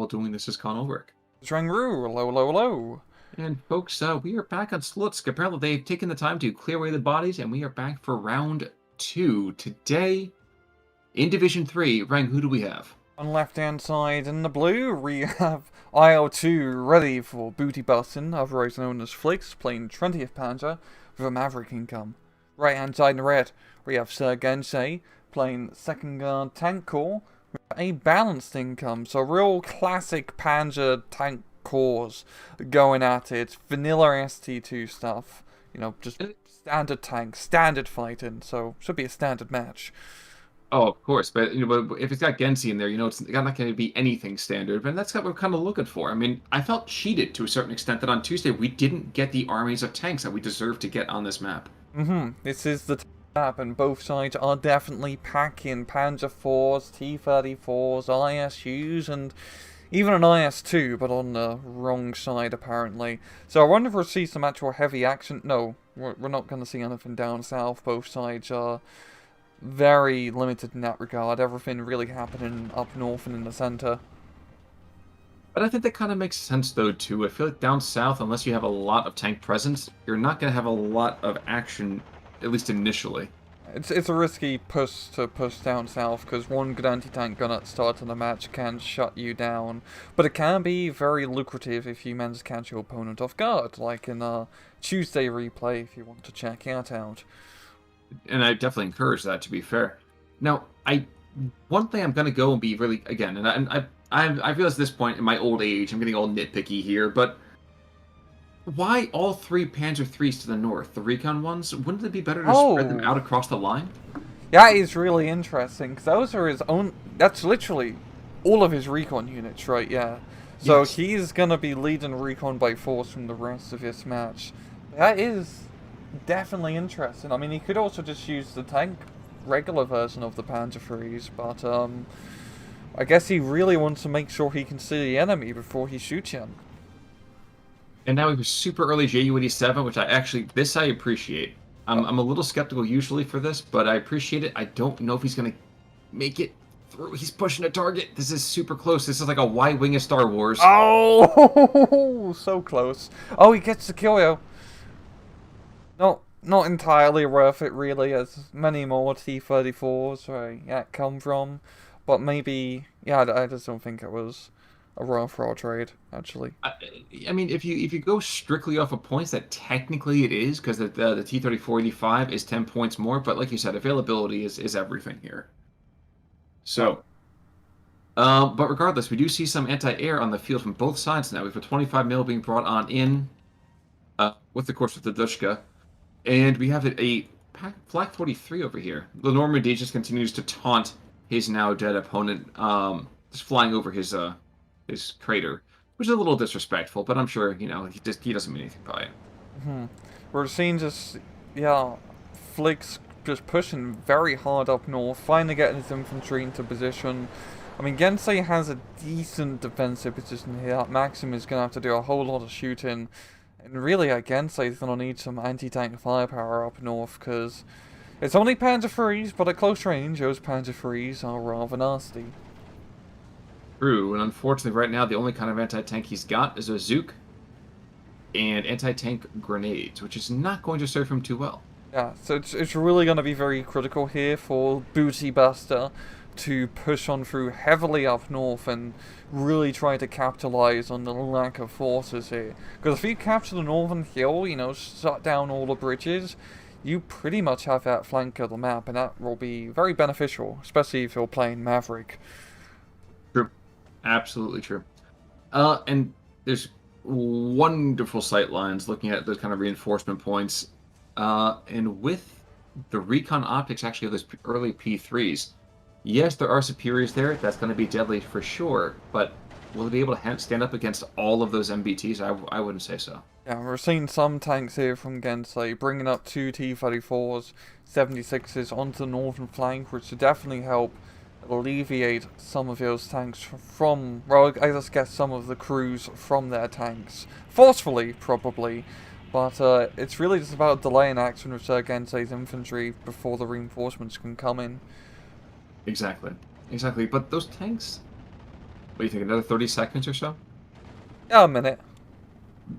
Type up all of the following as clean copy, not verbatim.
doing this is Con Ulrich. Zhangru, hello, hello, hello. And folks, we are back on Slutsk. Apparently they've taken the time to clear away the bodies, and we are back for round 2. Today, in Division 3, Rang, who do we have? On left-hand side in the blue, we have IL-2 ready for booty busting, otherwise known as Flix, playing 20th Panzer with a Maverick income. Right-hand side in red, we have Sir Gensei playing 2nd Guard Tank Corps with a balanced income, so real classic Panzer tank corps going at it, vanilla ST2 stuff, you know, just standard tank, standard fighting, so should be a standard match. Oh, of course, but if it's got Gensei in there, it's not going to be anything standard. But that's what we're kind of looking for. I mean, I felt cheated to a certain extent that on Tuesday we didn't get the armies of tanks that we deserve to get on this map. This is the map, and both sides are definitely packing Panzer IVs, T-34s, ISUs, and even an IS-2, but on the wrong side apparently. So I wonder if we'll see some actual heavy action. No, we're not going to see anything down south. Both sides are very limited in that regard. Everything really happening up north and in the center. But I think that kind of makes sense, though, too. I feel like down south, unless you have a lot of tank presence, you're not going to have a lot of action, at least initially. It's a risky push down south, because one good anti-tank gun at the start of the match can shut you down. But it can be very lucrative if you manage to catch your opponent off guard, like in a Tuesday replay if you want to check that out. And I definitely encourage that, to be fair. Now, one thing I'm going to go and be really, again, and I realize at this point in my old age, I'm getting all nitpicky here, but why all 3 Panzer IIIs to the north, the recon ones? Wouldn't it be better to spread them out across the line? That is really interesting, because those are his own, that's literally all of his recon units, right? Yeah. So yes. He's going to be leading recon by force from the rest of this match. That is definitely interesting. I mean, he could also just use the tank, regular version of the Panzer IIIs, but I guess he really wants to make sure he can see the enemy before he shoots him. And now we have super early Ju-87, which I appreciate. I'm a little skeptical usually for this, but I appreciate it. I don't know if he's going to make it through. He's pushing a target. This is super close. This is like a Y-wing of Star Wars. Oh, so close. Oh, he gets the kill, yo. Not entirely worth it, really, as many more T-34s where that come from. But maybe, yeah, I just don't think it was a worthwhile trade, actually. I mean, if you go strictly off of points, that technically it is, because the T-34-85 is 10 points more, but like you said, availability is everything here. So, but regardless, we do see some anti-air on the field from both sides now. We have a 25 mil being brought on in, with the Dushka. And we have a Flak 43 over here. The Normandy just continues to taunt his now dead opponent, just flying over his crater, which is a little disrespectful, but I'm sure, he doesn't mean anything by it. We're seeing just, Flix just pushing very hard up north, finally getting his infantry into position. I mean, Gensei has a decent defensive position here. Maxim is going to have to do a whole lot of shooting. And really, Gensei's going to need some anti-tank firepower up north, because it's only Panzer IIIs, but at close range, those Panzer IIIs are rather nasty. True, and unfortunately right now the only kind of anti-tank he's got is a Zook and anti-tank grenades, which is not going to serve him too well. Yeah, so it's really going to be very critical here for Booty Buster to push on through heavily up north and really try to capitalize on the lack of forces here. Because if you capture the northern hill, shut down all the bridges, you pretty much have that flank of the map, and that will be very beneficial, especially if you're playing Maverick. True. Absolutely true. And there's wonderful sight lines looking at those kind of reinforcement points. And with the recon optics actually of those early P3s, yes, there are superiors there. That's going to be deadly for sure. But will they be able to stand up against all of those MBTs? I wouldn't say so. Yeah, we're seeing some tanks here from Gensei bringing up 2 T-34s, 76s onto the northern flank, which should definitely help alleviate some of those tanks from, well, I just guess some of the crews from their tanks. Forcefully, probably. But it's really just about delaying action with Sir Gensei's infantry before the reinforcements can come in. Exactly. But those tanks, do you think, another 30 seconds or so? Yeah, a minute.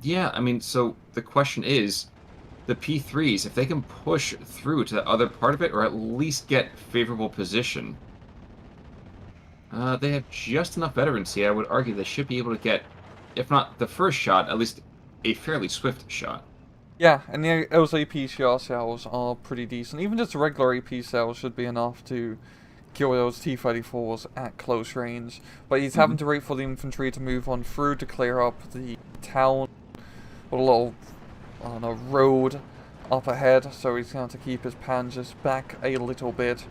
Yeah, I mean, so the question is, the P3s, if they can push through to the other part of it, or at least get favorable position, they have just enough veterancy. I would argue they should be able to get, if not the first shot, at least a fairly swift shot. Yeah, and those APCR cells are pretty decent. Even just a regular AP cell should be enough to kill those T-34s at close range. But he's having to wait for the infantry to move on through to clear up the town, or a little, I don't know, road up ahead. So he's going to have to keep his Panzers back a little bit.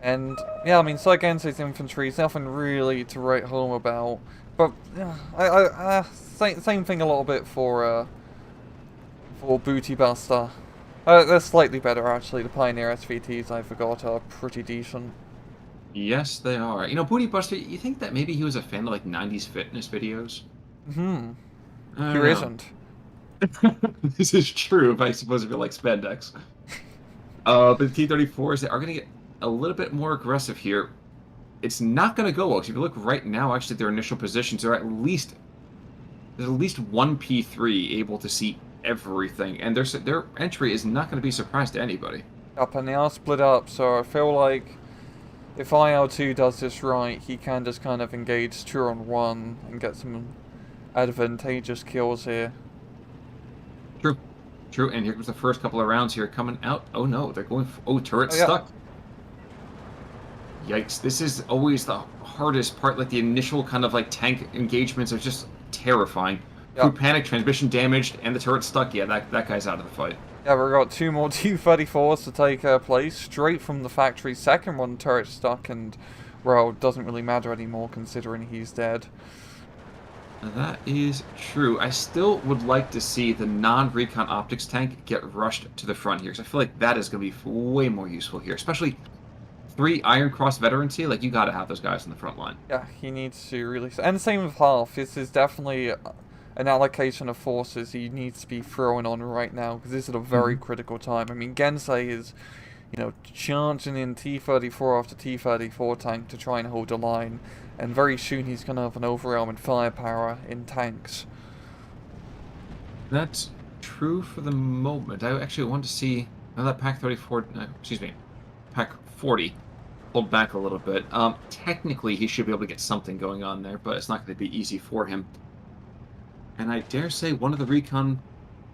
And yeah, I mean, so against his infantry, it's nothing really to write home about. But yeah, same thing a little bit for Booty Buster. They're slightly better actually. The Pioneer SVTs, I forgot, are pretty decent. Yes, they are. You know, Booty Buster, you think that maybe he was a fan of like 90s fitness videos? Hmm. I Who don't isn't? know. This is true, if I suppose if you like spandex. But the T-34s, they are going to get a little bit more aggressive here. It's not going to go well, because if you look right now, actually, their initial positions are there's at least one P3 able to see everything, and their entry is not going to be a surprise to anybody. Up and they are split up, so I feel like if IL2 does this right, he can just kind of engage 2-on-1 and get some advantageous kills here. True. True, and here comes the first couple of rounds here coming out. Oh no, they're going for, oh, turret Oh, yeah. stuck. Yikes, this is always the hardest part, like the initial kind of like tank engagements are just terrifying. Crew panic, transmission damaged, and the turret stuck. Yeah, that guy's out of the fight. Yeah, we've got 2 more T-34s to take place, straight from the factory. Second one turret stuck, and, well, it doesn't really matter anymore considering he's dead. That is true. I still would like to see the non-recon optics tank get rushed to the front here, because I feel like that is going to be way more useful here, especially 3 Iron Cross veterancy. Like, you got to have those guys in the front line. Yeah, he needs to really... And same with Half. This is definitely an allocation of forces he needs to be throwing on right now, because this is a very critical time. I mean, Gensei is, you know, charging in T-34 after T-34 tank to try and hold the line, and very soon he's going to have an overwhelming firepower in tanks. That's true for the moment. I actually want to see... Now that Pack 34... excuse me. Pack 40 pulled back a little bit. Technically, he should be able to get something going on there, but it's not going to be easy for him. And I dare say one of the recon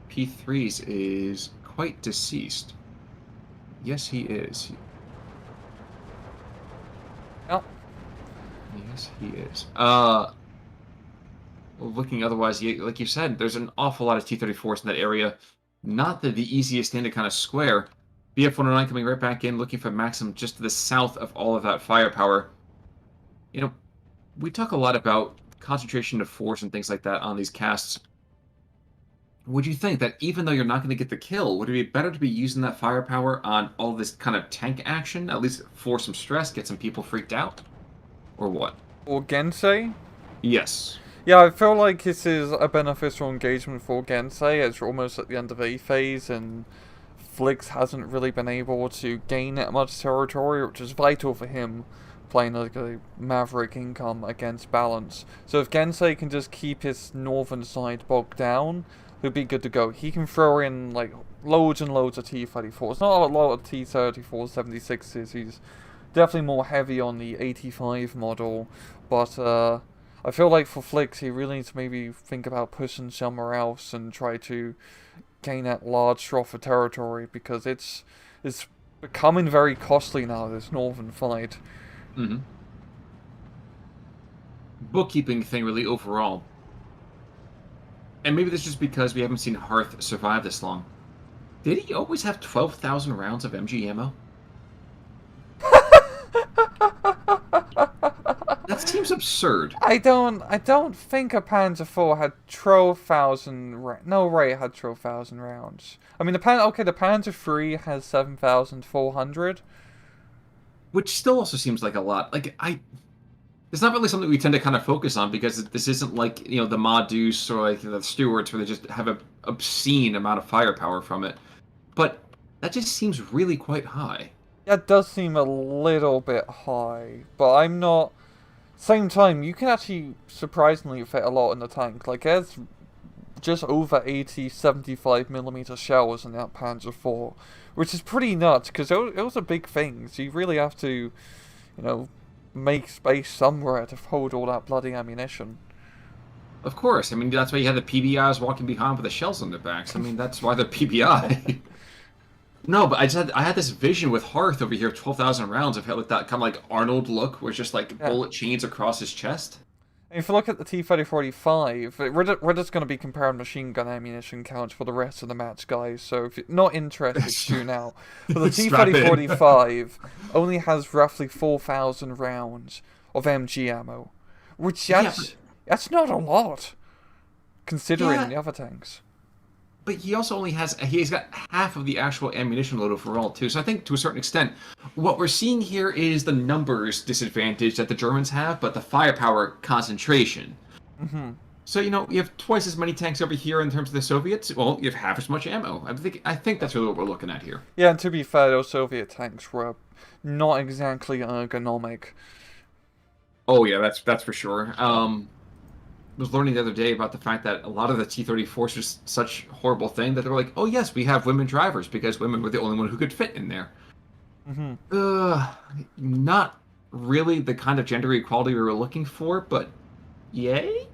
P3s is quite deceased. Yes, he is. Yep. Yes, he is. Looking otherwise, like you said, there's an awful lot of T-34s in that area. Not the easiest thing to kind of square. BF-109 coming right back in, looking for Maxim just to the south of all of that firepower. You know, we talk a lot about concentration of force and things like that on these casts. Would you think that even though you're not going to get the kill, would it be better to be using that firepower on all this kind of tank action, at least for some stress, get some people freaked out? Or what? Or Gensei? Yes. Yeah, I feel like this is a beneficial engagement for Gensei. It's almost at the end of A phase, and Flix hasn't really been able to gain that much territory, which is vital for him, playing like a Maverick income against balance. So if Gensei can just keep his northern side bogged down, he'll be good to go. He can throw in like loads and loads of T-34s. Not a lot of T-34s, 76s. He's definitely more heavy on the 85 model, but I feel like for Flix, he really needs to maybe think about pushing somewhere else and try to gain that large swath of territory, because it's becoming very costly now, this northern fight. Bookkeeping thing, really, overall. And maybe this is just because we haven't seen Hearth survive this long. Did he always have 12,000 rounds of MG ammo? That seems absurd. I don't think a Panzer IV had 12,000. No, right, it had 12,000 rounds. I mean, the Panzer III has 7,400. Which still also seems like a lot. Like, it's not really something we tend to kind of focus on, because this isn't like, you know, the Ma Deuce or like the Stewarts, where they just have an obscene amount of firepower from it. But that just seems really quite high. That does seem a little bit high, but I'm not Same time, you can actually surprisingly fit a lot in the tank. Like, there's just over 80 75mm shells in that Panzer IV, which is pretty nuts, because those are big things. You really have to, make space somewhere to hold all that bloody ammunition. Of course. I mean, that's why you had the PBIs walking behind with the shells on their backs. I mean, that's why they're PBI. No, but I had this vision with Hearth over here, 12,000 rounds of like that kind of like Arnold look, where it's just like Yeah. bullet chains across his chest. And if you look at the T-3045, we're just going to be comparing machine gun ammunition counts for the rest of the match, guys. So if you're not interested, tune out. But the Strap in. T-3045 only has roughly 4,000 rounds of MG ammo, which that's not a lot, considering Yeah. the other tanks. But he's got half of the actual ammunition load overall too. So I think to a certain extent, what we're seeing here is the numbers disadvantage that the Germans have, but the firepower concentration. Hmm. So you have twice as many tanks over here in terms of the Soviets. Well, you have half as much ammo. I think that's really what we're looking at here. Yeah, and to be fair, those Soviet tanks were not exactly ergonomic. Oh yeah, that's for sure. Was learning the other day about the fact that a lot of the T-34s was such a horrible thing that they were like, oh yes, we have women drivers because women were the only one who could fit in there. Hmm. Not really the kind of gender equality we were looking for, but yay.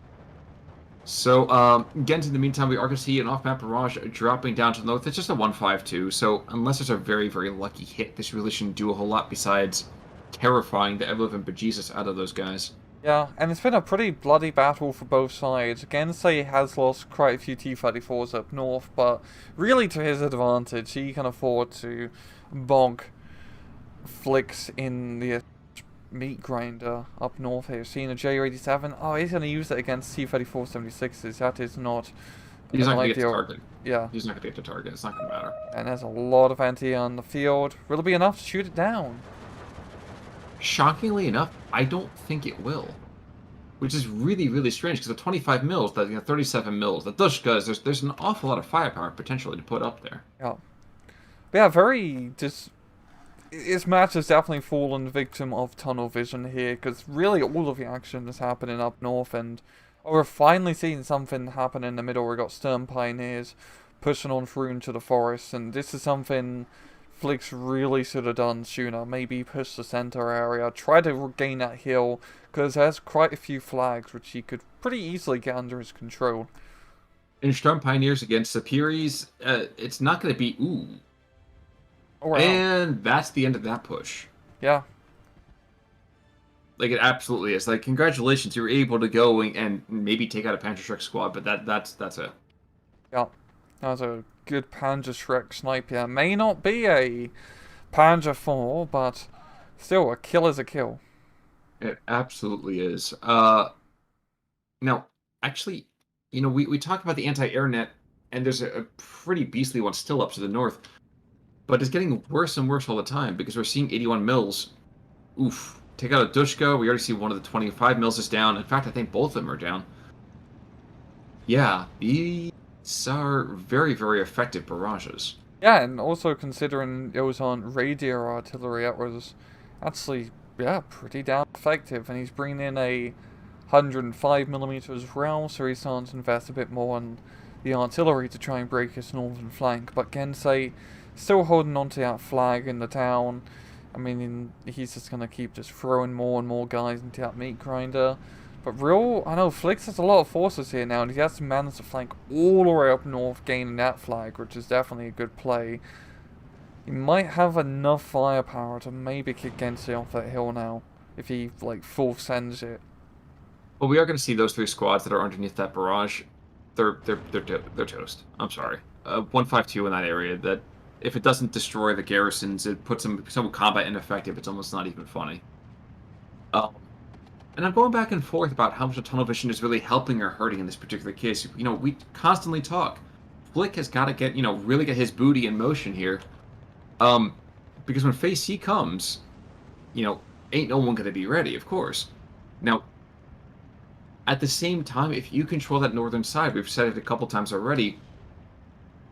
So, again, in the meantime, we are going to see an off-map barrage dropping down to the north. It's just a 152, so unless there's a very, very lucky hit, this really shouldn't do a whole lot besides terrifying the ever-living bejesus out of those guys. Yeah, and it's been a pretty bloody battle for both sides. Gensei has lost quite a few T-34s up north, but really to his advantage, he can afford to bonk Flix in the meat grinder up north here. Seeing a J87, oh, he's going to use it against T-34-76s. That is not He's not going to get to ideal. target. Yeah, He's not going to get to target. It's not going to matter. and there's a lot of anti on the field. Will it be enough to shoot it down? Shockingly enough, I don't think it will. Which is really, really strange, because the 25 mils, the 37 mils, the Dushkas, there's an awful lot of firepower potentially to put up there. Yeah. But yeah, very just. This match has definitely fallen victim of tunnel vision here, because really all of the action is happening up north, and we're finally seeing something happen in the middle. We've got Stern Pioneers pushing on through into the forest, and this is something Flix really should have done sooner. Maybe push the center area, try to regain that hill, because there's quite a few flags which he could pretty easily get under his control. In Storm Pioneers against Sapiris, it's not going to be ooh. Oh, wow. And that's the end of that push. Yeah. Like, it absolutely is. Like, congratulations, you were able to go and maybe take out a Panzer Shrek squad, but that's it. Yeah. That was a good Panzer Shrek snipe. Yeah, may not be a Panzer IV, but still, a kill is a kill. It absolutely is. Now, actually, we talk about the anti-air net, and there's a pretty beastly one still up to the north. But it's getting worse and worse all the time, because we're seeing 81 mils. Oof. Take out a Dushka. We already see one of the 25 mils is down. In fact, I think both of them are down. Yeah, these are very, very effective barrages. Yeah, and also considering it was on radial artillery, that was actually, yeah, pretty damn effective. And he's bringing in a 105mm as well, so he's starting to invest a bit more on the artillery to try and break his northern flank. But Gensei still holding on to that flag in the town. I mean, he's just going to keep just throwing more and more guys into that meat grinder. But I know Flix has a lot of forces here now, and he has to manage to flank all the way up north, gaining that flag, which is definitely a good play. He might have enough firepower to maybe kick Gensei off that hill now, if he, like, full sends it. Well, we are going to see those three squads that are underneath that barrage. They're toast. I'm sorry. 152 in that area. That if it doesn't destroy the garrisons, it puts some combat ineffective. It's almost not even funny. And I'm going back and forth about how much the tunnel vision is really helping or hurting in this particular case. We constantly talk. Flick has got to get, really get his booty in motion here. Because when Phase C comes, ain't no one going to be ready, of course. Now, at the same time, if you control that northern side, we've said it a couple times already,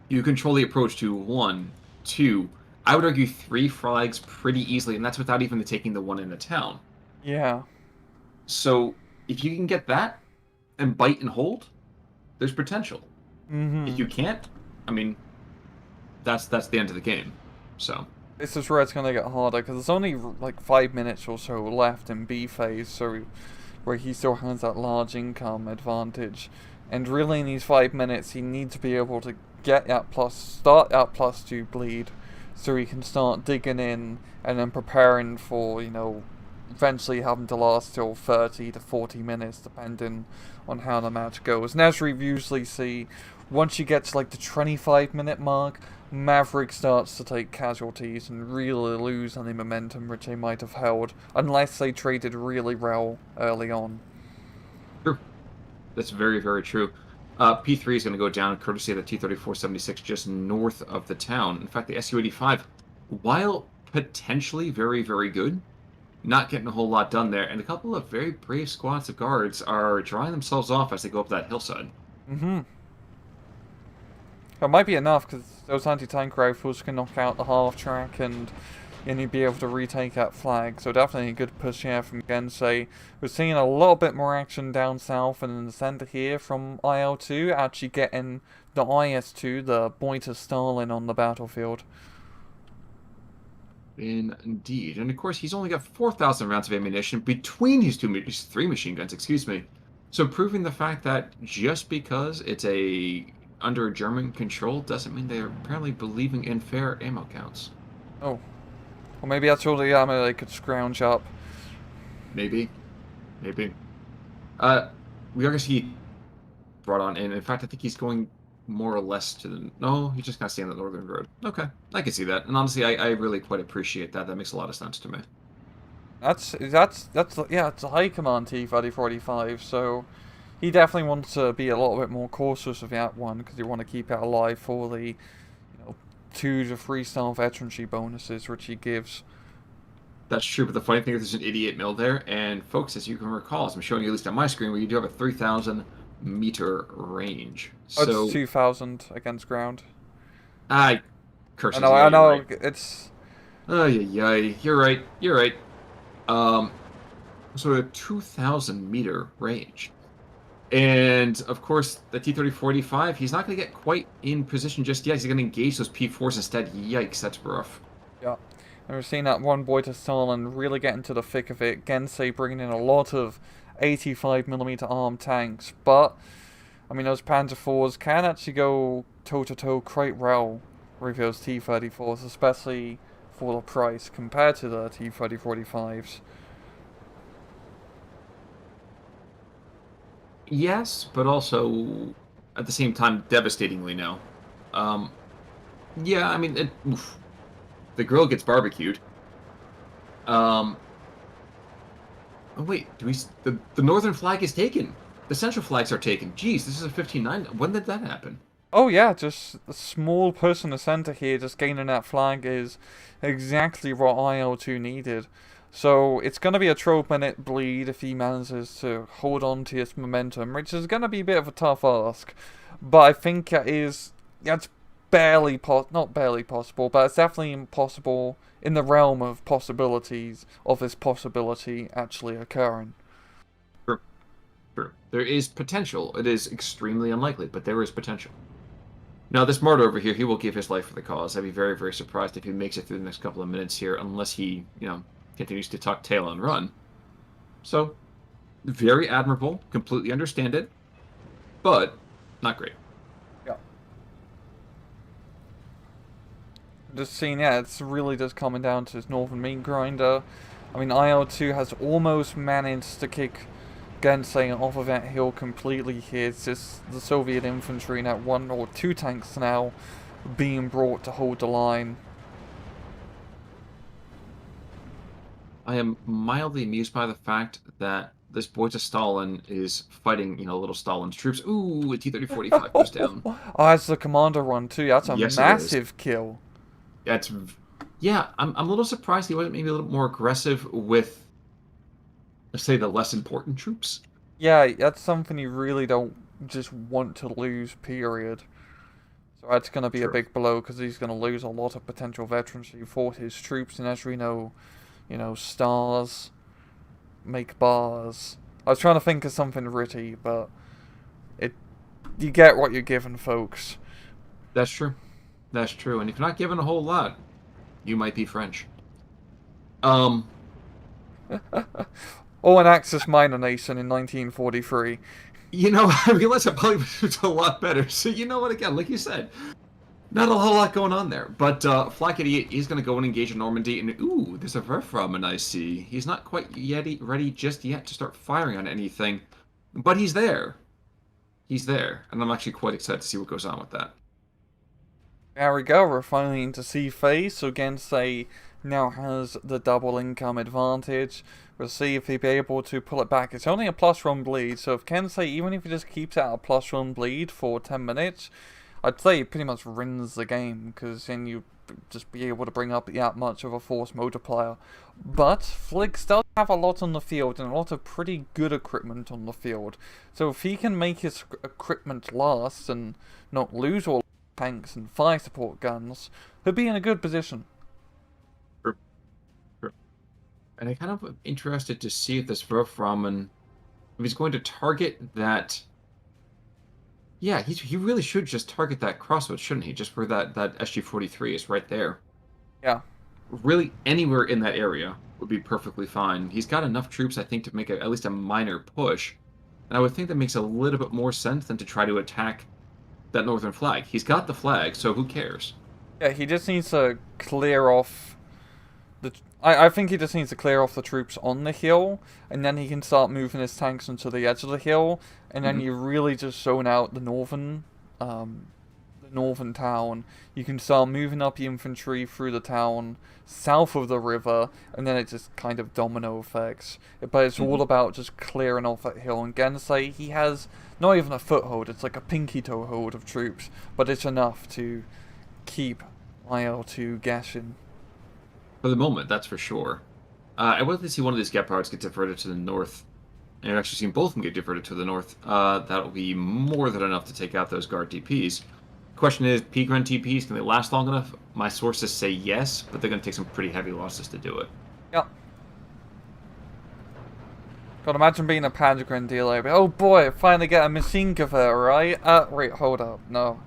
you control the approach to 1, 2, I would argue 3 flags pretty easily, and that's without even taking the one in the town. Yeah. So if you can get that and bite and hold, there's potential. If Mm-hmm. you can't, I mean, that's the end of the game. So This is where it's gonna get harder because there's only like 5 minutes or so left in B phase, so where he still has that large income advantage, and really in these 5 minutes he needs to be able to get that start that +2 bleed, so he can start digging in and then preparing for eventually having to last till 30 to 40 minutes depending on how the match goes. And as we usually see, once you get to like the 25-minute mark, Maverick starts to take casualties and really lose any momentum which they might have held, unless they traded really well early on. true. That's very, very true. P3 is going to go down courtesy of the T-34-76 just north of the town. In fact, the Su-85, while potentially very, very good, not getting a whole lot done there, and a couple of very brave squads of guards are drying themselves off as they go up that hillside. Mm-hmm. It might be enough because those anti-tank rifles can knock out the half track and you'd be able to retake that flag. So definitely a good push here from Gensei. We're seeing a little bit more action down south and in the center here from IL-2, actually getting the IS-2, the boy to Stalin, on the battlefield. Indeed. And of course, he's only got 4,000 rounds of ammunition between his three machine guns, excuse me. So proving the fact that just because it's under German control doesn't mean they're apparently believing in fair ammo counts. Oh, well maybe that's all the ammo they could scrounge up. Maybe. Maybe. Uh, we are going to see brought on in. In fact, I think he's going more or less to the... No, he's just going to stay on the northern road. Okay, I can see that. And honestly, I really quite appreciate that. That makes a lot of sense to me. That's yeah, it's a high command T-3045, so he definitely wants to be a little bit more cautious of that one because you want to keep it alive for the 2 to 3 star veterancy bonuses which he gives. That's true, but the funny thing is there's an 88 mil there, and folks, as you can recall, as I'm showing you at least on my screen, where you do have a 3,000 meter range. Oh, So, it's 2,000 against ground. I curses, I yeah, you're know, right. it's... Oh, yeah, you're right, you're right. Um, so a 2,000 meter range. And, of course, the T-30-45, he's not going to get quite in position just yet. He's going to engage those P4s instead. Yikes, that's rough. Yeah. And we're seeing that one boy to Stalin really get into the thick of it. Gensei bringing in a lot of 85mm armed tanks, but I mean those Panzer IVs can actually go toe to toe quite well with those T-34s, especially for the price compared to the T-30-45s. Yes, but also, at the same time, devastatingly no. Um, yeah, I mean, oof. The grill gets barbecued. Um, oh wait, the northern flag is taken. The central flags are taken. Jeez, this is a 15-9. When did that happen? Oh yeah, just a small push in the center here, just gaining that flag is exactly what IL-2 needed. So it's going to be a 12-minute bleed if he manages to hold on to his momentum, which is going to be a bit of a tough ask. But I think that's not barely possible, but it's definitely impossible in the realm of possibilities of this possibility actually occurring. True, true. There is potential. It is extremely unlikely, but there is potential. Now, this martyr over here, he will give his life for the cause. I'd be very, very surprised if he makes it through the next couple of minutes here, unless he, continues to tuck tail and run. So, very admirable. Completely understand it, but not great. Yeah. Just seeing, yeah, it's really just coming down to his northern meat grinder. I mean, IL-2 has almost managed to kick Gensei off of that hill completely here. It's just the Soviet infantry and that 1 or 2 tanks now being brought to hold the line. I am mildly amused by the fact that this boy to Stalin is fighting, little Stalin's troops. Ooh, a T-30-45 goes down. Oh, that's the commander one too. That's a Yes, it is. massive kill. That's, yeah, I'm a little surprised he wasn't maybe a little more aggressive with, let's say, the less important troops. Yeah, that's something you really don't just want to lose, period. So that's going to be a True. big blow because he's going to lose a lot of potential veterancy for his troops. And as we know, stars make bars. I was trying to think of something witty, but it you get what you're given, folks. That's true. That's true. And if you're not given a whole lot, you might be French. Um, Or an Axis minor nation in 1943. I realize I probably was a lot better. So you know what? Again, like you said, not a whole lot going on there. But Flak Idiot is going to go and engage in Normandy. And ooh, there's a Verframen I see. He's not quite ready just yet to start firing on anything. But he's there. He's there. And I'm actually quite excited to see what goes on with that. There we go, we're finally into C phase, so Gensei now has the double income advantage. We'll see if he'll be able to pull it back. It's only a +1 bleed, so if Gensei, even if he just keeps it at a +1 bleed for 10 minutes, I'd say he pretty much wins the game, because then you just be able to bring up that much of a force multiplier. But Flix does have a lot on the field, and a lot of pretty good equipment on the field. So if he can make his equipment last, and not lose all tanks and fire support guns, he'll be in a good position. True. True. And I kind of am interested to see if this Verframen, if he's going to target that. Yeah, he really should just target that crossroads, shouldn't he? Just where that SG-43 is right there. Yeah. Really, anywhere in that area would be perfectly fine. He's got enough troops, I think, to make at least a minor push. And I would think that makes a little bit more sense than to try to attack that northern flag. He's got the flag, so who cares? Yeah, he just needs to clear off the... I think he just needs to clear off the troops on the hill, and then he can start moving his tanks into the edge of the hill, and then you really just zone out the northern town. You can start moving up the infantry through the town, south of the river, and then it just kind of domino effects. But it's all about just clearing off that hill. And Gensei, he has not even a foothold, it's like a pinky toe hold of troops, but it's enough to keep IL-2 guessing. For the moment, that's for sure. I would like to see one of these Gepards get diverted to the north. And I've actually seen both of them get diverted to the north. That'll be more than enough to take out those guard TPs. Question is, P-Grand TPs, can they last long enough? My sources say yes, but they're going to take some pretty heavy losses to do it. Yep. God, imagine being a Panzer Grenadier. Oh boy, finally get a machine gewehr, right? Wait, hold up. No.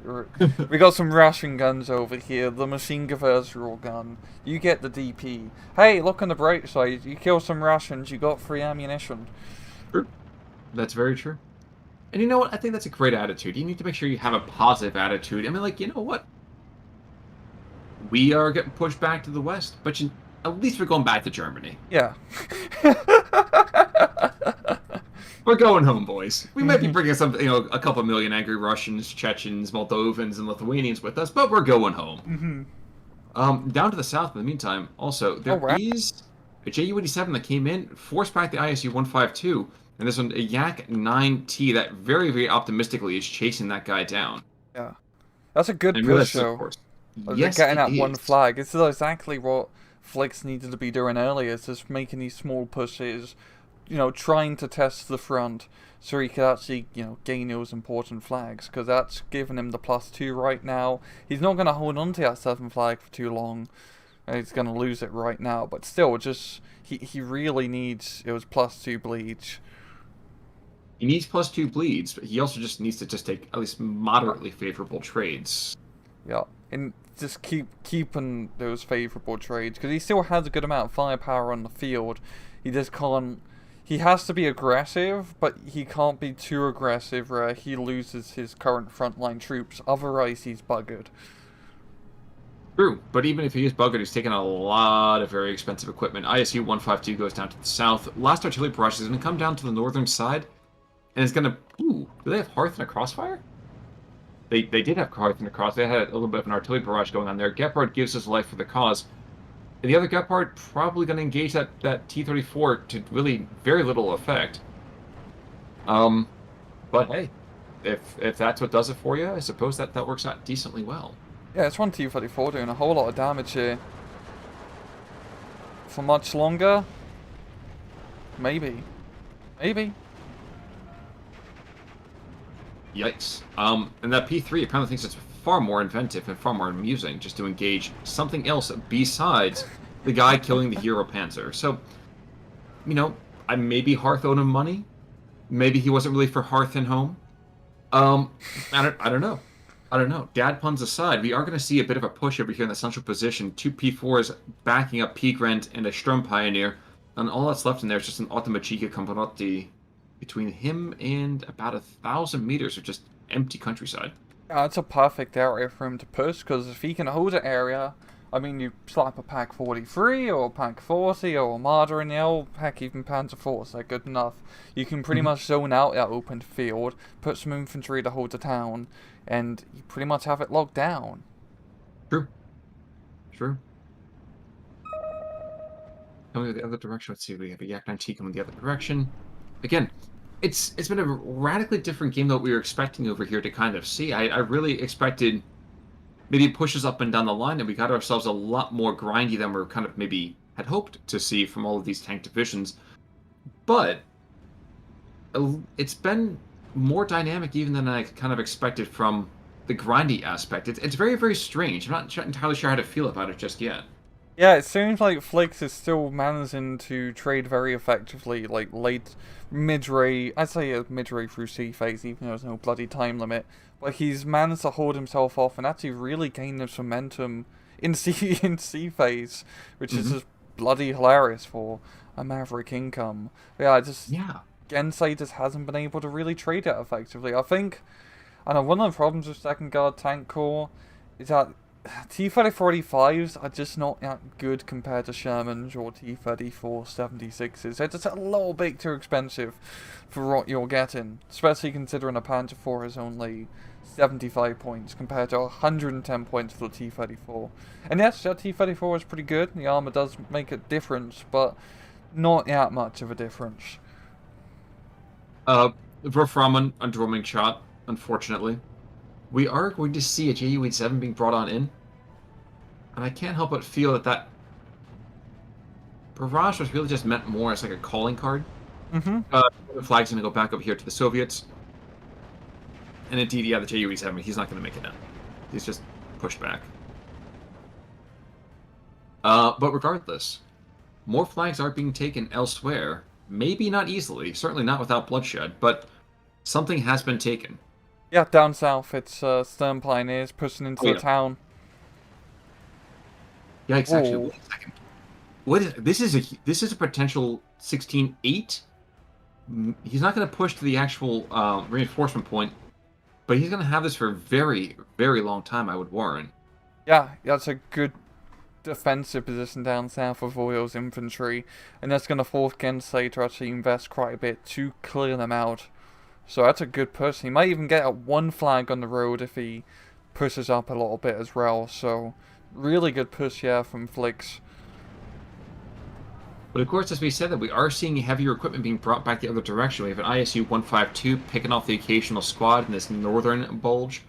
We got some Russian guns over here. The machine gewehr's your gun. You get the DP. Hey, look on the bright side. You kill some Russians, you got free ammunition. True. That's very true. And you know what? I think that's a great attitude. You need to make sure you have a positive attitude. I mean, like, you know what? We are getting pushed back to the west, but at least we're going back to Germany. Yeah. We're going home, boys. We might be bringing a couple million angry Russians, Chechens, Moldovans, and Lithuanians with us, but we're going home. Down to the south, in the meantime, also, there is a Ju-87 that came in, forced back the ISU-152, and there's a Yak-9T that very, very optimistically is chasing that guy down. Yeah. That's a good push, though. Yes, getting that one flag. It's exactly what Flix needed to be doing earlier, is just making these small pushes, trying to test the front so he could actually, gain those important flags, because that's giving him the +2 right now. He's not going to hold on to that 7 flag for too long. He's going to lose it right now, but still, just he really needs those +2 bleeds. He needs +2 bleeds, but he also just needs to take at least moderately favorable trades. Yeah, and just keeping those favorable trades, because he still has a good amount of firepower on the field. He just can't... He has to be aggressive, but he can't be too aggressive where he loses his current frontline troops. Otherwise, he's buggered. True, but even if he is buggered, he's taking a lot of very expensive equipment. ISU-152 goes down to the south. Last artillery barrage is going to come down to the northern side, and it's going to... Ooh, do they have Hearth and a Crossfire? They did have Hearth and a Cross. They had a little bit of an artillery barrage going on there. Gepard gives his life for the cause. And the other Gepard probably going to engage that T-34 to really very little effect. But hey, if that's what does it for you, I suppose that works out decently well. Yeah, it's one T-34 doing a whole lot of damage here. For much longer? Maybe. Maybe. Yikes. And that P3 apparently thinks it's far more inventive and far more amusing just to engage something else besides the guy killing the hero Panzer. So, I maybe Hearth owed him money, Maybe he wasn't really for hearth and home. Um, I don't know. I don't know. Dad puns aside, we are going to see a bit of a push over here in the central position. Two P4s backing up Peak Rent and a Strum Pioneer. And all that's left in there is just an Automachica Camparotti between him and about 1,000 meters of just empty countryside. Yeah, it's a perfect area for him to push, because if he can hold an area, I mean, you slap a Pack 43 or a Pack 40 or Armada in the heck, even Panzer 4s, they're good enough. You can pretty much zone out that open field, put some infantry to hold the town, and you pretty much have it locked down. True. True. Coming the other direction, let's see, we have a Yak 9T coming the other direction. Again, it's been a radically different game than what we were expecting over here to kind of see. I really expected maybe pushes up and down the line, and we got ourselves a lot more grindy than we're kind of maybe had hoped to see from all of these tank divisions. But it's been more dynamic even than I kind of expected from the grindy aspect. It's very, very strange. I'm not entirely sure how to feel about it just yet. Yeah, it seems like Flix is still managing to trade very effectively, like late, mid-ray, I'd say a mid-ray through C phase, even though there's no bloody time limit. But he's managed to hold himself off and actually really gain this momentum in C phase, which is just bloody hilarious for a Maverick income. Yeah, Gensei just hasn't been able to really trade it effectively. I think, I know one of the problems with Second Guard Tank Corps is that T-34-85s are just not that good compared to Shermans or T-34-76s. They're just a little bit too expensive for what you're getting, especially considering a Panzer IV is only 75 points compared to 110 points for the T-34. And yes, that T-34 is pretty good. The armor does make a difference, but not that much of a difference. Verframen, underwhelming shot, unfortunately. We are going to see a JU-87 being brought on in. And I can't help but feel that barrage was really just meant more as like a calling card. The flag's going to go back over here to the Soviets. And indeed, yeah, the JU-87, he's not going to make it in. He's just pushed back. But regardless, more flags are being taken elsewhere. Maybe not easily, certainly not without bloodshed, but something has been taken. Yeah, down south, it's Stern Pioneers pushing into the town. Yikes, actually, wait a second. What is this is a potential 16-8? He's not going to push to the actual reinforcement point, but he's going to have this for a very, very long time, I would warrant. Yeah, that's a good defensive position down south of Royal's infantry, and that's going to force Gensei to actually invest quite a bit to clear them out. So that's a good push. He might even get one flag on the road if he pushes up a little bit as well. So really good push, yeah, from Flix. But of course, as we said, that we are seeing heavier equipment being brought back the other direction. We have an ISU-152 picking off the occasional squad in this northern bulge.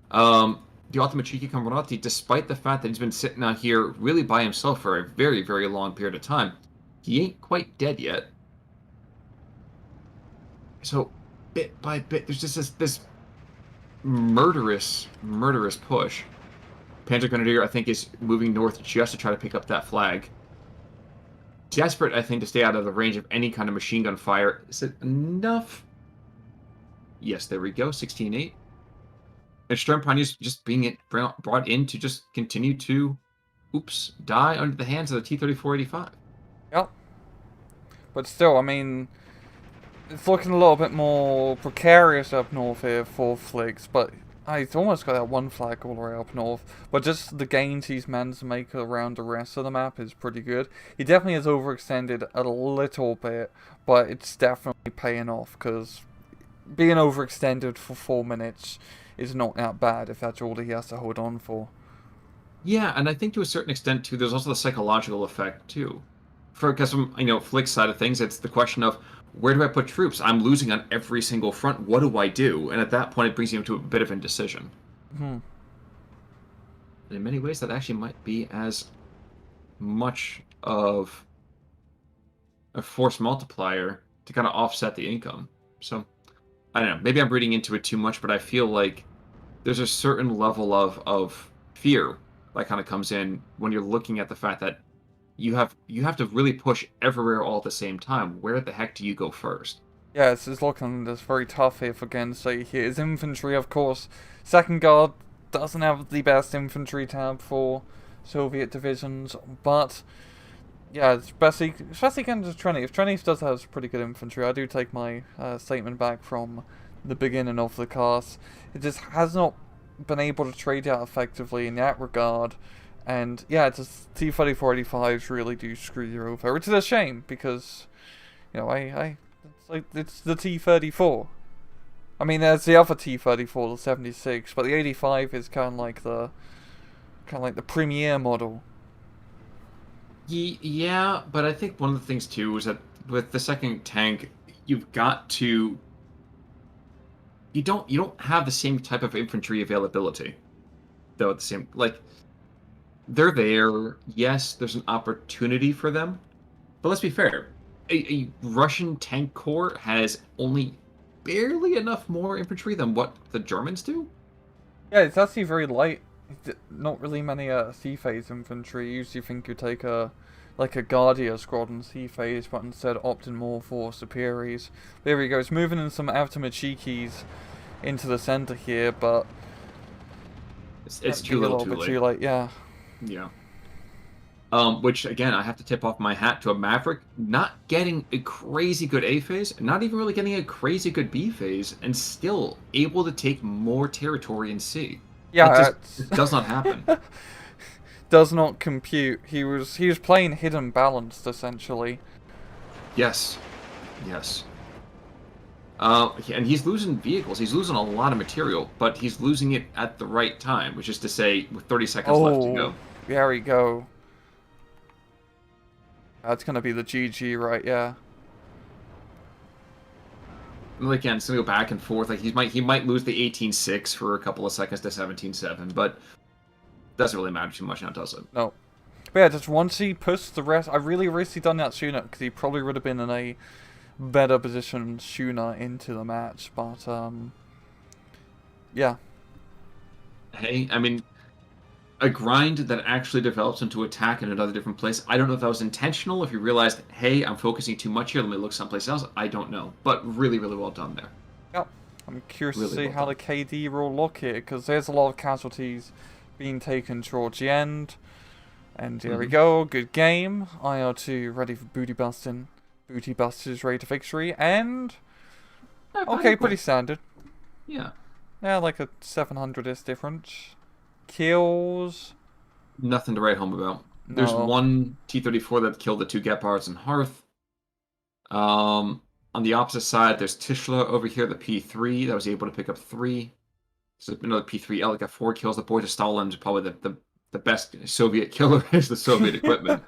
The Automachica Camparotti, despite the fact that he's been sitting out here really by himself for a very, very long period of time, he ain't quite dead yet. So, bit by bit, there's just this murderous push. Panzer Grenadier, I think, is moving north just to try to pick up that flag. Desperate, I think, to stay out of the range of any kind of machine gun fire. Is it enough? Yes, there we go, 16-8. And Stern Pioneers just being brought in to just continue to, die under the hands of the T-34-85. Yep. But still, I mean, it's looking a little bit more precarious up north here for Flix, but he's almost got that one flag all the way up north. But just the gains he's managed to make around the rest of the map is pretty good. He definitely has overextended a little bit, but it's definitely paying off, because being overextended for 4 minutes is not that bad if that's all he has to hold on for. Yeah, and I think to a certain extent, too, there's also the psychological effect, too. Because from, Flick's side of things, it's the question of, where do I put troops? I'm losing on every single front. What do I do? And at that point, it brings you to a bit of indecision. In many ways, that actually might be as much of a force multiplier to kind of offset the income. So, I don't know. Maybe I'm reading into it too much, but I feel like there's a certain level of fear that kind of comes in when you're looking at the fact that you have to really push everywhere all at the same time. Where the heck do you go first? Yeah, it's looking this very tough here for Gensei here. His infantry, of course, second guard doesn't have the best infantry tab for Soviet divisions, but yeah, especially against Trennief. Trennief does have pretty good infantry. I do take my statement back from the beginning of the cast. It just has not been able to trade out effectively in that regard. And yeah, just T-3485s really do screw you over, which is a shame because, it's the T-34. I mean, there's the other T-34, the 76, but the 85 is kind of like the premier model. Yeah, but I think one of the things too is that with the second tank, you've got to you don't have the same type of infantry availability. Though at the same like they're there, yes, there's an opportunity for them. But let's be fair. A Russian tank corps has only barely enough more infantry than what the Germans do. Yeah, it's actually very light. Not really many C-phase infantry. You usually think you take like a Guardia squadron C-phase, but instead opting more for Superiors. There he goes, moving in some Avtomachikis into the center here, but It's too little, too late. Too late, yeah. Yeah. Which again, I have to tip off my hat to a Maverick, not getting a crazy good A phase, not even really getting a crazy good B phase, and still able to take more territory in C. Yeah, it does not happen. Does not compute. He was playing hidden balanced essentially. Yes, yes. And he's losing vehicles. He's losing a lot of material, but he's losing it at the right time, which is to say, with 30 seconds left to go. There we go. That's gonna be the GG, right? Yeah. Well, again, it's gonna go back and forth. Like he might lose the 18-6 for a couple of seconds to 17-7, but doesn't really matter too much now, does it? No. But yeah, just once he pushed the rest, I really wish he'd done that sooner because he probably would have been in a better position sooner into the match. But yeah. Hey, I mean, a grind that actually develops into attack in another different place. I don't know if that was intentional. If you realized, hey, I'm focusing too much here, let me look someplace else. I don't know, but really, really well done there. Yep. I'm curious really to see well how done. the KD will look here because there's a lot of casualties being taken towards the end. And there we go, good game. IL2 ready for booty busting. Booty busters ready to victory, and okay, pretty standard. Yeah. Yeah, like a 700-ish difference. Kills. Nothing to write home about. No. There's one T-34 that killed the two Gepards and Hearth. On the opposite side, there's Tischler over here, the P3 that was able to pick up 3. So another P3L got 4 kills. The Boy to Stalin's probably the best Soviet killer is the Soviet equipment.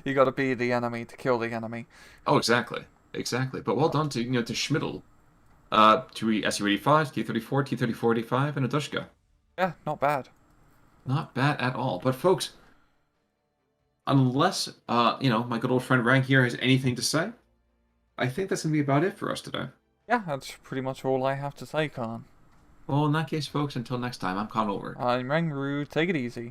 You got to be the enemy to kill the enemy. Oh, exactly, exactly. But well done to to Schmidl, to Su-85, T-34, T-34-85, and a Dushka. Yeah, not bad. Not bad at all. But folks, unless my good old friend Rank here has anything to say, I think that's gonna be about it for us today. Yeah, that's pretty much all I have to say, Khan. Well, in that case, folks, until next time, I'm Con Over. I'm Rangru. Take it easy.